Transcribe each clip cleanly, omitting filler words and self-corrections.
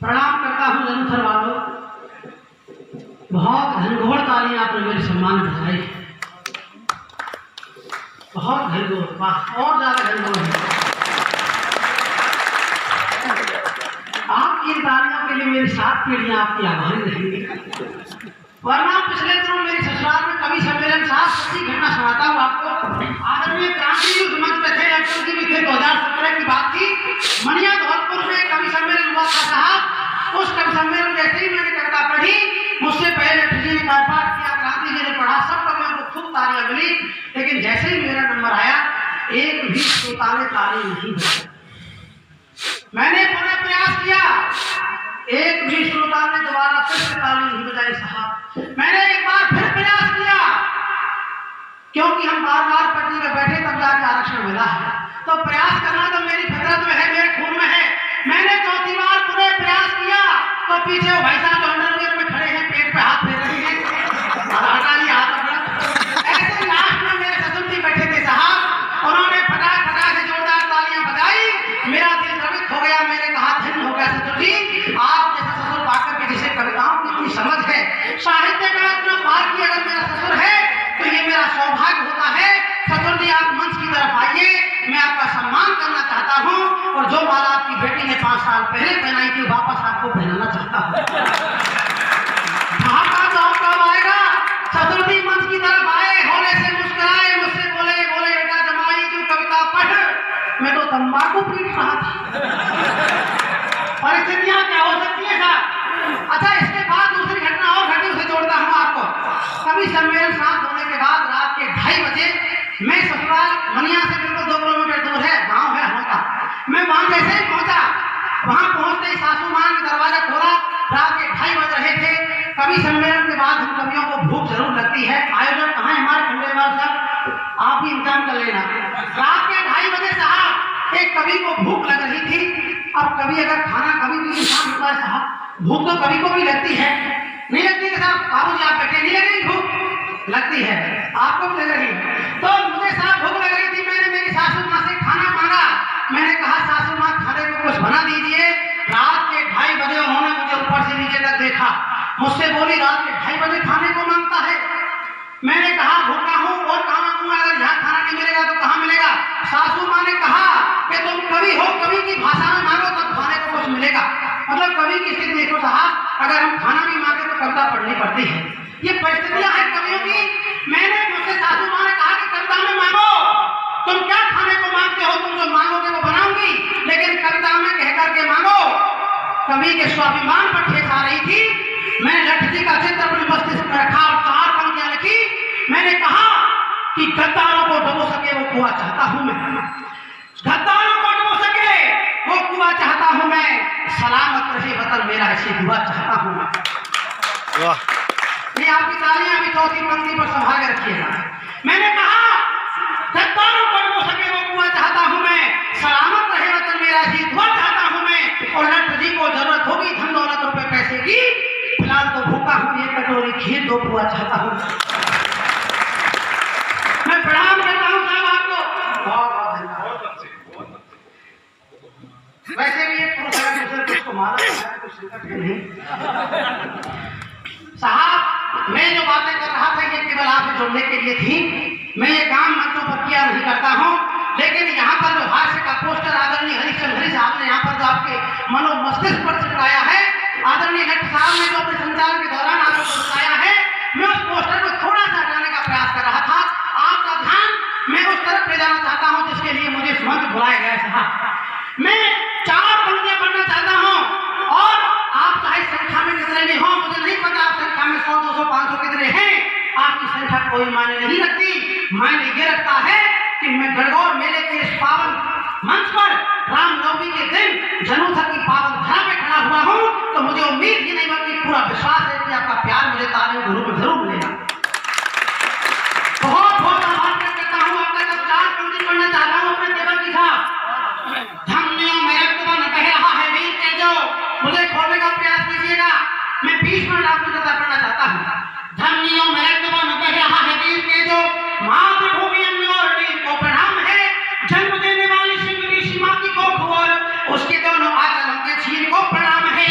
प्रणाम करता हूँ जरूर वालों। बहुत घनघोर तालियां आपने मेरे सम्मान में बजाई, बहुत घनघोर, वाह और ज्यादा घनघोर है। आपकी तालियों के लिए मेरी 7 पीढ़ियां आपकी आभारी रहेंगी। वरना पिछले दिनों मेरी ससुराल में कवि सम्मेलन 7 सच्ची घटना सुनाता हूँ आपको। आदरणीय क्रांति उस मंच पे थे, लड़कों की भी थे, 2017 की बात थी। मनिया धौलपुर में कवि सम्मेलन हुआ था साहब। उस कवि सम्मेलन जैसे ही मैंने कविता पढ़ी, मुझसे पहले जी ने पाठ किया, क्रांति जी ने पढ़ा, सब कवियों को खूब तालियां मिली। लेकिन जैसे ही मेरा नंबर आया, एक भी श्रोता ने ताली नहीं बजाई। मैंने पूरा प्रयास किया, एक भी श्रोता ने दोबारा फिर से ताली नहीं बजाई साहब। मैंने एक बार फिर प्रयास किया, क्योंकि हम बार बार पटरी में बैठे तब जाके आरक्षण मिला है, तो प्रयास करना तो मेरी फितरत में है, मेरे खून में है। मैंने 4थी बार पूरे प्रयास किया तो पीछे वो भाई साहब जो अंडरवियर में खड़े हैं, पेट पे हाथ फेर रहे हैं, हटा लिया हाथ अपना। ऐसे लास्ट में मेरे ससुर जी बैठे थे साहब, उन्होंने फटाक फटाक से जोरदार तालियां बजाई। मेरा दिल द्रवित हो गया। मैंने कहा धन्य हो गया ससुर जी, आप जैसा ससुर पाकर के जिसे कविताओं की इतनी समझ है, साहित्य का इतना पार की अगर मेरा ससुर है तो ये मेरा सौभाग्य होता है। ससुर जी आप मंच की तरफ आइए, मैं आपका सम्मान करना चाहता हूँ, और जो माला आपकी बेटी ने 5 साल पहले पहनाई थी वापस आपको पहनाना चाहता हूँ। कब आएगा? ससुर जी मंच की तरफ आए, होने से मुस्कुराए, मुझसे बोले बेटा जमाई तू कविता पढ़। मैं तो तंबाकू पीट रहा था। परिस्थितियां क्या हो सकती है साहब। अच्छा, इसके बाद दूसरी घटना और घटी, उसे जोड़ता हूँ आपको। कवि सम्मेलन शांत होने के बाद रात के 2:30 बजे मैं ससुराल मनिया से बिल्कुल 2 किलोमीटर दूर है, गांव है हमारा। मैं वहां जैसे ही पहुंचा, वहां पहुंचते ही सासू मां ने दरवाजा खोला। रात के 2:30 बज रहे थे। कवि सम्मेलन के बाद हम कवियों को भूख जरूर लगती है। आयोजक कहाँ है हमारे खंडेलवाल साहब, आप भी इंतजाम कर लेना। रात के 2:30 बजे साहब एक कवि को भूख लग रही थी। अब कवि अगर खाना, कवि भी इंसान होता है साहब, भूख तो कवि को भी लगती है। नहीं लगती है साहब? बाबू जी आप बैठे, नहीं लग रही भूख? लगती है, आपको भी लग रही है। तो मुझे साहब भूख लग रही थी। मैंने मेरी सासू माँ से खाना मांगा। मैंने कहा सासू माँ खाने को कुछ बना दीजिए। रात के 2:30 बजे उन्होंने मुझे ऊपर से नीचे तक देखा, मुझसे बोली रात के 2:30 बजे खाने को मांगता है। मैंने कहा भूखा हूँ और कहाँ मांगूंगा, अगर यहाँ खाना नहीं मिलेगा तो कहाँ मिलेगा। सासू माँ ने कहा कि तुम कवि हो, कवि की भाषा में मांगो तब खाने को कुछ मिलेगा। मतलब कवि की स्थिति देखो साहब, अगर हम खाना भी मांगे तो कविता पढ़नी पड़ती है। ये परिस्थितियां हैं कवियों की। मैंने मुझसे सासू माँ ने कहा कि कविता में मांगो, तुम क्या खाने को मांगते हो, तुम जो मांगोगे वो बनाऊंगी, लेकिन कविता में कह करके मांगो। कवि के स्वाभिमान पर ठेस आ रही थी। मैंने लठ जी का चित्र अपने मस्तिष्क में रखा और 4 पंक्तियां लिखी। मैंने कहा कि गद्दारों को डुबो सके वो कुआं चाहता हूं मैं, गद्दारों को डुबो सके वो कुआं चाहता हूं मैं, सलामत रहे वतन मेरा ऐसी दुआ चाहता हूं मैं। वाह, ये आपकी तालियां भी 4थी पंक्ति पर संभाल के रखिएगा। मैंने कहा गद्दारों को डुबो सके वो कुआं चाहता हूं मैं, सलामत रहे वतन मेरा ऐसी दुआ चाहता हूं मैं, और लठ जी को जरूरत होगी धन दौलत रुपए पैसे की, फिलहाल तो भूखा हूं, 1 कटोरी खीर 2 कुआं चाहता हूं। मैं प्रणाम करता हूं साहब आपको, बहुत बहुत धन्यवाद। वैसे भी एक पुरुष अगर दूसरे पुरुष को मारा है कुछ संकट नहीं साहब। मैं जो बातें कर रहा था ये केवल आपसे जोड़ने के लिए थी। मैं ये काम मंचों पर किया नहीं करता हूँ, लेकिन यहाँ पर जो हास्य का पोस्टर आदरणीय हरिश्चंद्र हरी साहब ने यहाँ पर जो आपके मनो मस्तिष्क पर चिपकाया है, आदरणीय लठ साहब ने जो अपने संचालन के दौरान आपको चिपकाया है, मैं उस पोस्टर को थोड़ा सा हटाने का प्रयास कर रहा था। आपका ध्यान मैं उस तरफ ले जाना चाहता हूँ जिसके लिए मुझे इस मंच बुलाया गया साहब। मैं 4 पंक्तियां पढ़ना चाहता हूँ, और आप चाहे संख्या में कितने भी हो, मुझे नहीं पता आप संख्या में 100, 200, 500 कितने हैं, आपकी संख्या कोई मायने नहीं रखती। मायने ये रखता है कि मैं गणगौर मेले के इस पावन मंच पर रामनवमी के दिन जन्मोत्सव की पावन धरा में खड़ा हुआ हूँ, तो मुझे उम्मीद ही नहीं बल्कि पूरा विश्वास है कि आपका प्यार मुझे तालियों के रूप में जरूर मिलेगा। बहुत बहुत आभार व्यक्त करता हूँ आपका। जब 4 पंक्ति पढ़ना चाहता हूँ अपने देवर की साहब, धमनियों में रक्तबन बह रहा है वीर तेजो, मुझे खोलने का प्रयास कीजिएगा। मैं 20 मिनट आपको कविता पढ़ना चाहता हूँ। धमनियों में रक्तबन बह रहा है वीर तेजो, मातृभूमि अन्य और वीर को प्रणाम है, जन्म देने वाली सिंह ऋषि माँ की कोख और उसके दोनों आंचलों के छीन को प्रणाम है।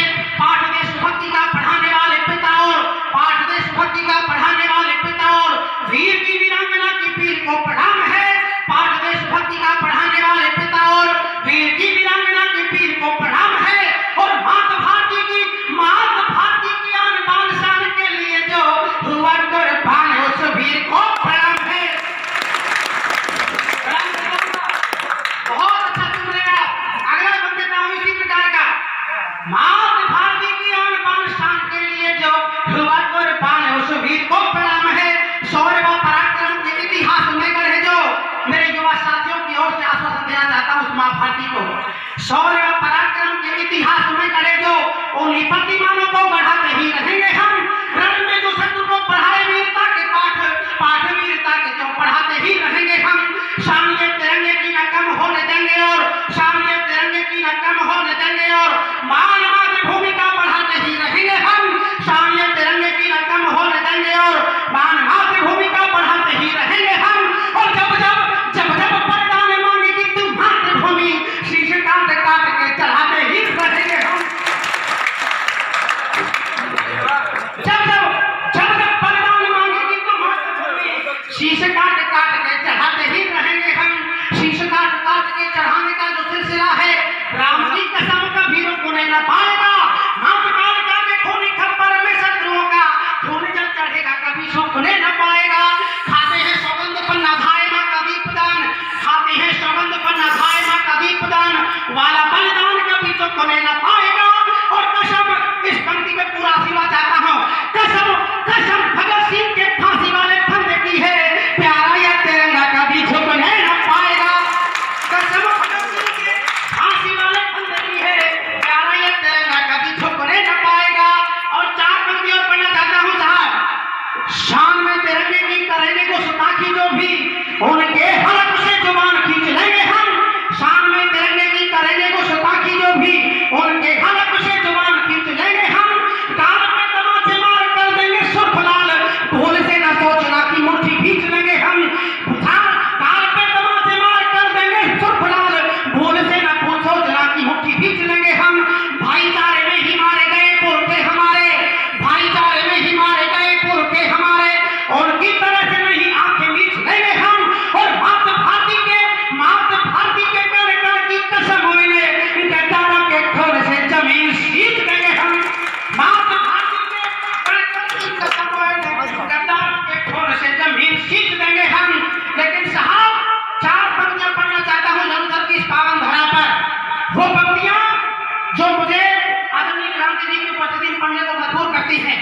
मात भारती की आन बान शान के लिए जो हुआ कुर्बान उस वीर को प्रणाम है। शौर्य व पराक्रम के इतिहास में गढ़े जो मेरे युवा साथियों की ओर से आश्वासन देना चाहता हूँ उस माँ भारती को। शौर्य व पराक्रम के इतिहास में गढ़े जो उन्हीं प्रतिमानों को बढ़ाते ही रहेंगे हम। रण में जो शत्रु को पढ़ाए वीरता के पाठ वीरता के जो पढ़ाते ही रहेंगे हम। शान ये तिरंगे की न कम होने देंगे और शान ये तिरंगे की न कम होने देंगे और मान मातृभूमि का बढ़ाते ही रहेंगे हम। शान ये तिरंगे की न कम होने देंगे और मान मातृभूमि का बढ़ाते ही रहेंगे हम। और जब बलिदान मांगेगी तुम मातृभूमि शीश काट काट के चढ़ाते ही रहेंगे हम। जब बलिदान मांगेगी तुम मातृभूमि शीश काट काट के चढ़ाते ही रहेंगे हम। शीश काट काट के चढ़ाने का जो सिलसिला है राम की कसम कभी रुकने न पाएगा। महाकाल का के खूनी खप्पर में शत्रुओं का खून जब चढ़ेगा कभी सूखने न पाएगा। खाते हैं सौगंध पन्ना धाय मां का दीपदान, खाते हैं सौगंध पन्ना धाय मां का दीपदान वाला बलिदान कभी चुकने न पाएगा। और कसम इस पंक्ति में पूरा सिवा चाहता हूँ। कसम कसम भगत सिंह के फांसी वाले फंदे की है, प्यारा यह तिरंगा कभी झुकने न पाएगा। कसम भगत सिंह के फांसी वाले फंदे की है, प्यारा यह तिरंगा कभी झुकने न पाएगा। और चार पंक्ति और पढ़ना चाहता हूँ साहब। शान में तिरंगे की करेंगे गुस्ताखी जो भी उनके हलक से जुबान खींच लेंगे हम। शान में तिरंगे की करेंगे गुस्ताखी जो भी उनके हलक से जुबान खींच लेंगे हम। कान पे तमाचे मार कर देंगे सुर्ख लाल, भूल से न सोचना कि मुट्ठी खींच लेंगे हम। कान पे तमाचे मार कर देंगे सुर्ख लाल, भूल से न सोचना कि मुट्ठी खींच लेंगे हम। भाईचारे में ही मारे गए पुरखे हमारे, भाईचारे में ही मारे गए पुरखे हमारे, उनकी तरह से नहीं आंखें मीच लेंगे हम। और मात भारती के कण कण की कसम उन्हें गद्दारों के खून से जमीन सींच देंगे हम। मात भारती के कण कण की कसम उन्हें गद्दारों के खून से जमीन सींच देंगे हम। लेकिन साहब चार पंक्तियां पढ़ना चाहता हूँ जरूर की इस पावन धरा पर। वो पंक्तियां जो मुझे आदरणीय क्रांति जी की प्रतिदिन पढ़ने को मजबूर करती हैं।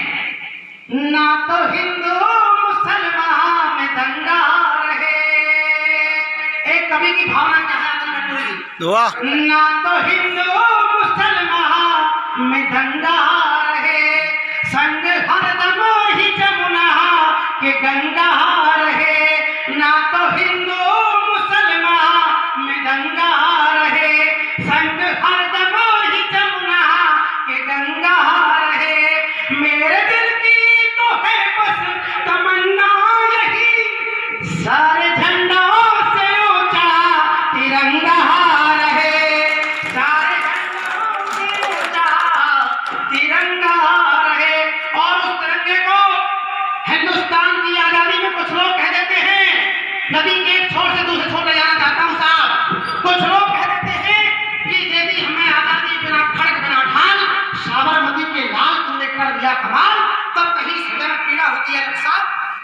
ना तो हिंदू मुसलमान में दंगा रहे, एक कवि की भावना क्या है आदरणीय ना तो हिंदू मुसलमान में दंगा रहे, संग हरदम ही जमुना के गंगा रहे। ना तो हिंदू मुसलमान में दंगा रहे, संग हरदम ही जमुना के गंगा रहे। मेरे दिल की तो है बस तमन्ना यही, सारे झंडों से ऊंचा तिरंगा रहे, सारे झंडों से ऊंचा तिरंगा रहे। और उस तिरंगे को हिंदुस्तान की आजादी में कुछ लोग कह देते हैं, नदी के एक छोर से दूसरे छोर ले जाना चाहता हूँ साहब। कुछ लोग कह देते हैं कि यदि हमें आजादी बिना खड़ग बिना ढाल साबरमती के लाल तुमने कर दिया कमाल, तब कहीं सदन पीड़ा होती है साहब,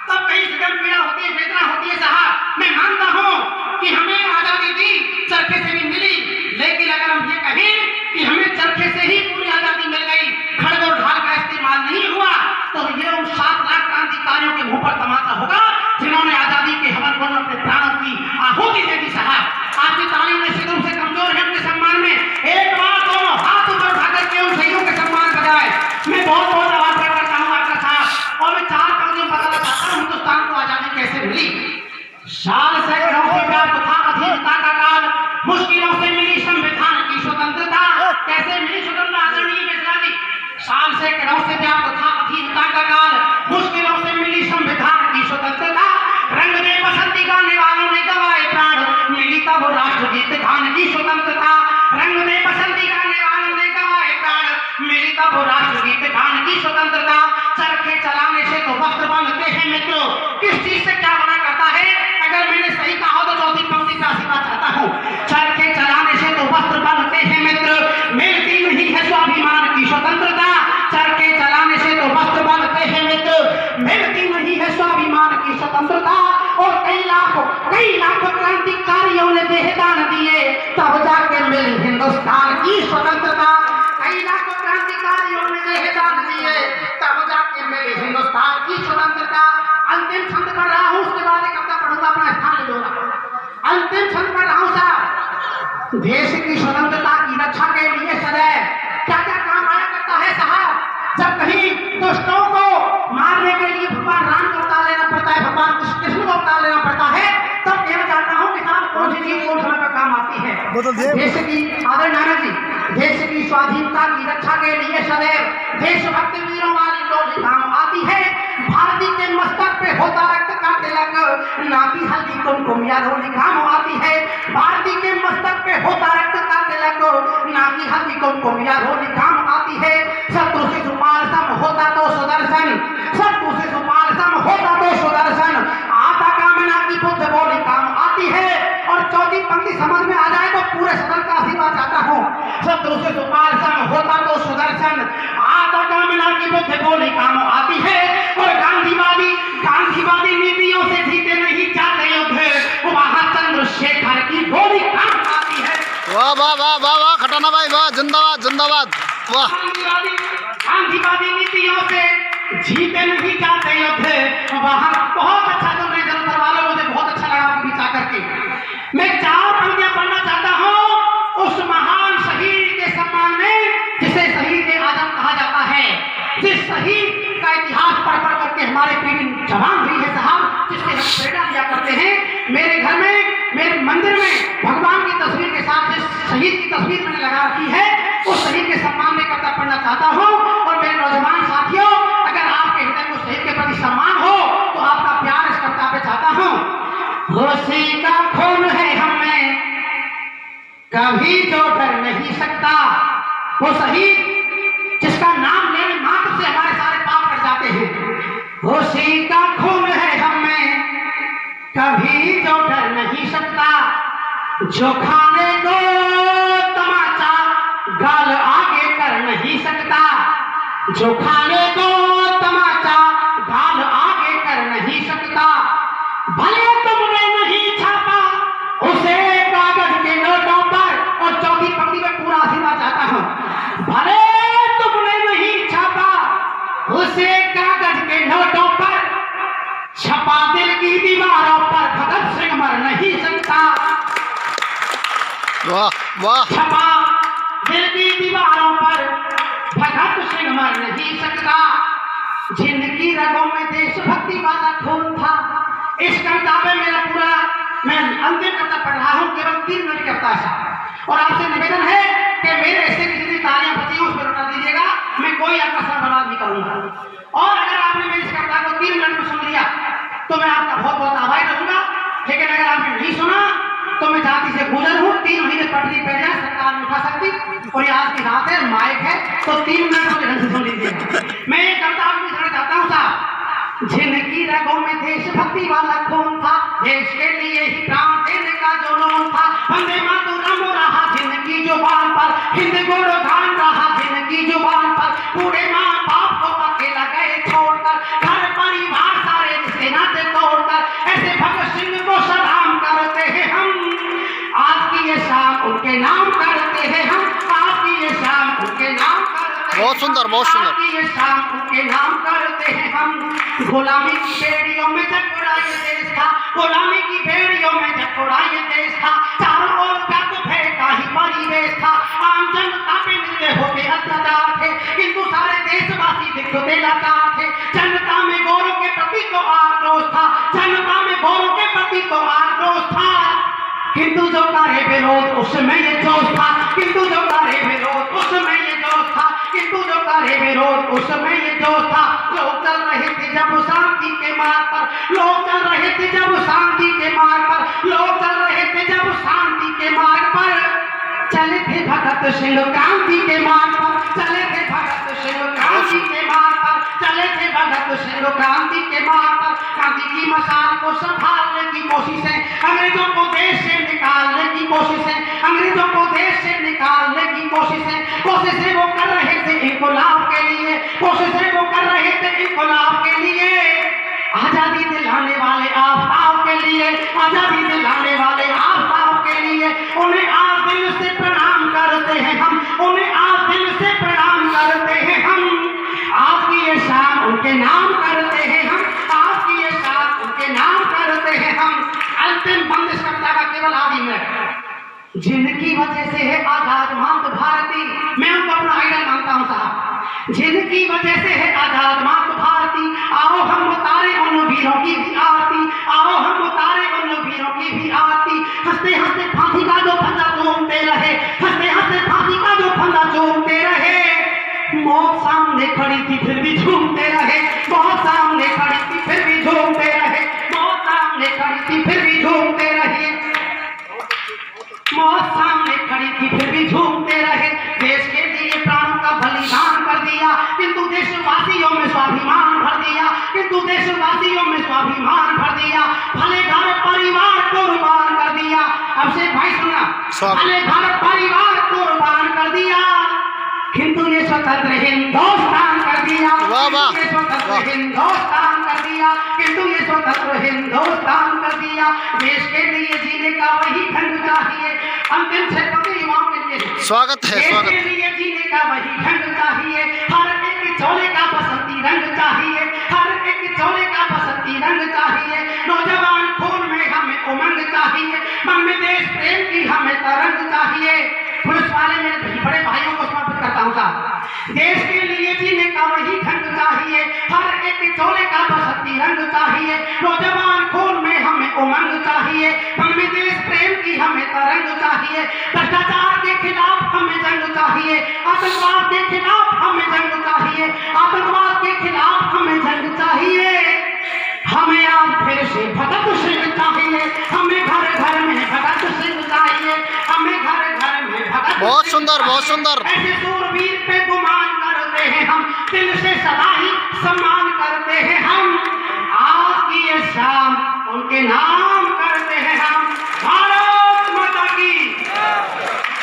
तब कहीं सदन पीड़ा होती है, वेदना होती है साहब। मैं मानता हूँ कि हमें आजादी दी चरखे से भी मिली, लेकिन अगर हम ये कहें कि हमें चरखे से ही पूरी आजादी मिल गई, खड़ग और ढाल का इस्तेमाल नहीं हुआ, तो ये उन 7 लाख क्रांतिकारियों के मुंह पर तमाचा होगा जिन्होंने आजादी के हवन को अपने प्राणों की आहुति दे दी साहब। आपकी तालियों में सिद्धों से कमजोर है, उनके सम्मान में एक बार दोनों हाथ ऊपर उठा करके उन शहीदों के सम्मान बजाए। मैं बहुत बहुत आभार प्रकट करता हूँ आपका साहब। और मैं 4 पंक्तियों में बताना चाहता हूँ हिंदुस्तान को आजादी कैसे मिली। साल सैकड़ों से व्याप्त था अधीनता का काल, मुश्किलों से मिली संविधान की स्वतंत्रता। कैसे मिली स्वतंत्रता आदरणीय मिश्रा जी? साल सैकड़ों से व्याप्त था अधीनता का काल, मुश्किलों से मिली संविधान की स्वतंत्रता। रंग दे बसंती गाने वालों ने गवाए प्राण, मिली तब राष्ट्रगीत गान की स्वतंत्रता। रंग दे बसंती गाने वालों ने गवाए प्राण, मिली तब राष्ट्रगीत गान की स्वतंत्रता। चरखे चलाने से तो वस्त्र बांधते हैं मित्रों, किस चीज से क्या बना करता है? अगर मैंने सही कहा हो तो चौथी पंक्ति का सिवा चाहता हूँ। चरखे चलाने से तो वस्त्र बांधते हैं मित्र, मिलती नहीं है स्वाभिमान की स्वतंत्रता। चरखे चलाने से तो वस्त्र बांधते हैं मित्र, मिलती नहीं है स्वाभिमान की स्वतंत्रता। और कई लाखों क्रांतिकारियों ने देहदान दिए, तब जाके मिली हिंदुस्तान की स्वतंत्रता। कई लाखों देश की स्वतंत्रता की रक्षा के लिए सदैव क्या क्या काम आया करता है साहब। जब कहीं दुष्टों को मारने के लिए भगवान राम का अवतार लेना पड़ता है, भगवान कृष्ण का अवतार लेना पड़ता है, तब कहना चाहता हूँ कि साहब कौन सी चीज कौन समय पर काम आती है। देश की आदरणीय नायक जी, देश की स्वाधीनता की रक्षा के लिए सदैव देशभक्ति वीरों वाली डोली काम आती है। भारती के मस्तक पे होता रक्त का तिलक, नाती हल्दी कुमकुम या रोली काम आती है। भारती के मस्तक पे होता रक्त का तिलक, नाती हल्दी कुमकुम या रोली काम आती है। शत्रु से सुपाल सम होता तो सुदर्शन, शत्रु से सुपाल सम होता तो सुदर्शन, आता कामना की बुद्ध बोली काम आती है। और चौथी पंक्ति समझ में आ जाए तो पूरे सदन का आशीर्वाद चाहता हूँ। शत्रु से सुपाल सम होता तो सुदर्शन, आता कामना की बुद्ध बोली काम आती है। और गांधीवादी नीतियों से जीते नहीं जाते युद्ध, वहां चंद्रशेखर की बोली काम आती है। वाह वाह वाह वाह वाह खटाना भाई वाह, जिंदाबाद जिंदाबाद वाह। गांधीवादी नीतियों से जीते नहीं जाते युद्ध, वहां बहुत अच्छा चल रहे जनता वालों, मुझे बहुत अच्छा लगा आपकी विचार करके। मैं 4 पंक्तियां पढ़ना चाहता हूं उस महान शहीद के सम्मान में जिसे शहीद के आजम कहा जाता है, जिस शहीद का इतिहास पढ़ पढ़ करके हमारे पीढ़ी जवान हुई है साहब, जिससे हम प्रेरणा लिया करते हैं। मेरे घर में, मेरे मंदिर में भगवान की तस्वीर के साथ जिस शहीद की तस्वीर मैंने लगा रखी है, उस शहीद के सम्मान में कविता पढ़ना चाहता हूँ। और मेरे नौजवान साथियों, अगर आपके हृदय में उस शहीद के प्रति सम्मान हो तो आपका प्यार इस कविता पे चाहता हूँ। उसी का खून है हमें कभी जो डर नहीं सकता, वो शहीद जिसका नाम लेने मात्र से हमारे सारे पाप कट जाते हैं। उसी का खून है हमें कभी जो डर नहीं सकता, जो खाने को तमाचा गाल आगे कर नहीं सकता, जो खाने को तमाचा गाल आगे कर नहीं सकता। भले तुमने नहीं छापा उसे कागज के नोटों पर, और चौथी पंक्ति में पूरा आशीर्वाद चाहता हूं, भले तुमने नहीं छापा उसे कागज के नोटों पर, छपा दिल की दीवारों पर भगत सिंह मर नहीं सकता। वाह वाह। छपा दिल की दीवारों पर भगत सिंह मर नहीं सकता, जिनकी रगों में देशभक्ति वाला खून था। इस कविता में मेरा पूरा, मैं अंतिम कविता पढ़ रहा हूँ, केवल 3 मिनट कविता है। और आपसे निवेदन है कि मेरे ऐसे की जितनी तालियां बची उस पर लौटा दीजिएगा, मैं कोई आपका सर बर्बाद नहीं करूंगा। और अगर आपने मेरी इस कविता को 3 मिनट में सुन लिया तो मैं आपका बहुत बहुत आभारी रहूंगा। लेकिन अगर आपने नहीं सुना तो मैं जाति से गुजर हूँ। 3 महीने पटरी पे जाए सरकार नहीं उठा सकती, और ये आज की रात है, माइक है, तो 3 मिनट को ढंग से सुन लीजिएगा। मैं ये कविता आपको सुनाना चाहता हूँ साहब। जिनकी रगों में देशभक्ति वाला खून था, देश के लिए ही प्राण देने का जो लोन था, वंदे मातरम रहा जिनकी जुबान पर, हिंद गुणगान रहा जिनकी जुबान पर, पूरे माँ बाप को अकेला गए छोड़कर, घर परिवार सारे रिश्ते नाते तोड़कर, ऐसे भगत सिंह को सलाम करते हैं हम। आज की ये शाम उनके नाम करते हैं हम, आज की ये शाम उनके नाम करते हैं। बहुत सुंदर बहुत सुंदर। आज की ये शाम उनके नाम करते हैं हम। गुलामी की बेड़ियों में जकड़ा ये देश था, गुलामी की बेड़ियों में जकड़ा ये देश था, चारों ओर व्याप्त भय का ही परिवेश था। आम जनता पे निंदे होते अत्याचार थे, किंतु सारे देशवासी दिखते लाचार थे। जनता में गौरव के प्रति तो आक्रोश था, जनता में गौरव के प्रति तो आक्रोश था, किंतु जो करे विरोध उसमें ये जोश था, किंतु जो करे विरोध उसमें ये जोश था, किंतु जो करे विरोध उसमें ये जोश था। लोग चल रहे थे जब शांति के मार्ग पर, लोग चल रहे थे जब शांति के मार्ग पर, लोग चल रहे थे जब शांति के मार्ग पर, चले थे भगत सिंह क्रांति के मार्ग पर, चले थे भगत सिंह क्रांति के मार्ग पर, चले थे भगत सिंह क्रांति के मार्ग पर। गांधी की मशाल को संभालने की कोशिशें, अंग्रेजों को देश से निकालने की कोशिशें, अंग्रेजों को देश से निकालने की कोशिशें वो कर रहे थे इनकलाब के लिए, कोशिशें वो कर रहे थे इनकलाब के लिए। आजादी दिलाने वाले आप के लिए, आजादी दिलाने वाले आप के लिए, उन्हें आज दिल से प्रणाम करते हैं हम, उन्हें आज दिल से प्रणाम करते हैं हम। आज की ये शाम उनके नाम करते हैं हम, आज की ये शाम उनके नाम करते हैं हम। अंतिम बंद इस कविता का केवल आधी मिनट। जिनकी वजह से है आजाद मात भारती, मैं उनको अपना आइडल मानता हूँ साहब। जिनकी वजह से है आजाद मात भारती, आओ हम उतारे उन वीरों की भी आरती, आओ हम उतारे उन वीरों की भी आरती। हंसते हंसते फांसी का जो फंदा चूमते रहे, हंसते हंसते फांसी का जो फंदा चूमते रहे। मौत सामने खड़ी थी फिर भी झूमते रहे, मौत सामने खड़ी थी फिर भी झूमते रहे, मौत सामने खड़ी थी फिर भी झूमते रहे, मौत सामने खड़ी थी फिर भी झूमते रहे। देश के लिए प्राणों का बलिदान कर दिया, किंतु देशवासियों में स्वाभिमान भर दिया, किंतु देशवासियों में स्वाभिमान भर दिया। भले घर परिवार कुर्बान कर दिया। अब से भाई सुनना, भले घर परिवार कुर्बान कर दिया, किंतु ये स्वतंत्र हिंदुस्तान कर दिया, ये स्वतंत्र हिंदुस्तान कर दिया, किंतु ये स्वतंत्र हिंदुस्तान कर दिया। देश के लिए जीने का वही ढंग चाहिए, अंतिम क्षेत्र युवाओं के लिए स्वागत है, स्वागत के लिए जीने का वही ढंग चाहिए। हर एक चोले का बसंती रंग चाहिए, हर एक चोले का बसंती रंग चाहिए। नौजवान खून में हमें उमंग चाहिए, मन में देश प्रेम की हमें तरंग चाहिए। पुलिस वाले मेरे बड़े भाइयों को समर्पित करता हूँ साहब। देश के लिए जीने का वही ढंग चाहिए, हर एक चोले का बसंती रंग चाहिए। नौजवान खून में हमें उमंग चाहिए, मन में देश प्रेम की हमें तरंग चाहिए। भ्रष्टाचार के खिलाफ हमें जंग चाहिए, आतंकवाद के खिलाफ हमें जंग चाहिए, आतंकवाद के खिलाफ हमें जंग चाहिए। हमें आज फिर से भगत सिंह चाहिए, हमें घर घर में भगत सिंह चाहिए, हमें घर घर में भगत। बहुत सुंदर, बहुत सुंदर। ऐसे सूरवीर पे गुमान करते हैं हम, दिल से सदा ही सम्मान करते हैं हम। आज की ये शाम उनके नाम करते हैं हम। भारत माता की।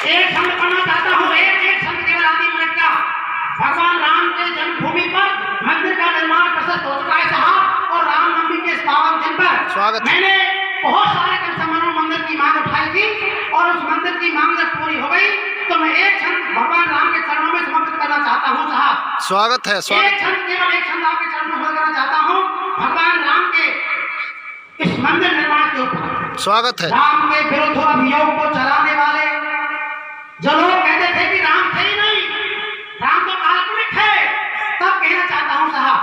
एक शब्द पढ़ना चाहता हूँ, एक शब्द केवल आधी मिनट का। भगवान राम के जन्मभूमि पर मंदिर का निर्माण प्रशस्त हो चुका है साहब, और रामनवमी के इस पावन दिन पर स्वागत। मैंने बहुत सारे मुसलमानों मंदिर की मांग उठाई थी, और उस मंदिर की मांग जब पूरी हो गई तो मैं एक क्षण भगवान राम के चरणों में समर्पित करना चाहता हूँ साहब। स्वागत है, स्वागत। एक क्षण, केवल एक क्षण आपके चरणों में समर्पित करना चाहता हूँ भगवान राम के इस मंदिर निर्माण के ऊपर। स्वागत है। राम के विरुद्ध अभियोग को चलाने वाले जो लोग कहते थे कि राम थे ही नहीं, राम तो काल्पनिक है, तब कहना चाहता हूँ साहब,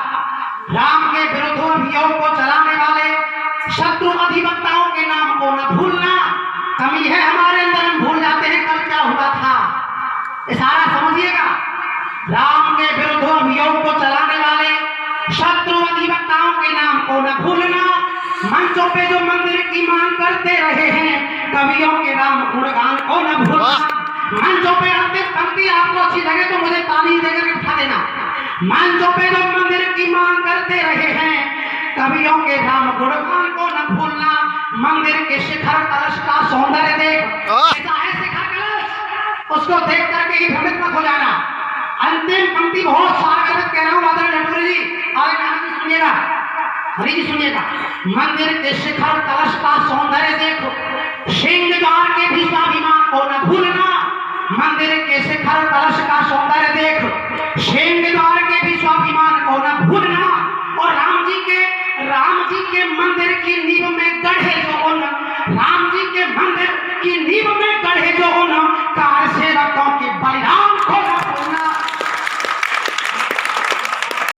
राम के विरुद्ध अभियोग को चलाने वाले शत्रु अधिवक्ताओं के नाम को न भूलना। कमी है हमारे अंदर, हम भूल जाते हैं कल क्या हुआ था। इशारा समझिएगा। राम के विरुद्ध अभियोग को चलाने वाले शत्रु अधिवक्ताओं के नाम को न भूलना। मंचों पे जो मंदिर की मांग करते रहे हैं, कवियों के राम गुणगान को न भूलना। मंचों पे अंतिम पंक्ति आपको अच्छी लगे तो मुझे ताली देकर उठा देना। मंचों पे जो मंदिर की मांग करते रहे हैं, कवियों के राम गुणगान को न भूलना। मंदिर के शिखर कलश का सौंदर्य देख, ऐसा है शिखर कलश, उसको देख करके ही भ्रमित मत हो जाना। अंतिम पंक्ति बहुत सार्वजनिक कह रहा हूँ आदरणीय नटवर जी, आगे नाम जी सुनिएगा, हरि जी सुनिएगा। मंदिर के शिखर कलश का सौंदर्य देखो, सिंह द्वार के भी स्वाभिमान को न भूलना। मंदिर के शिखर कलश का सौंदर्य देख, सिंह द्वार के भी स्वाभिमान को न भूलना। और राम जी के मंदिर की नींव में गढ़े जो उन, राम जी के मंदिर की नींव में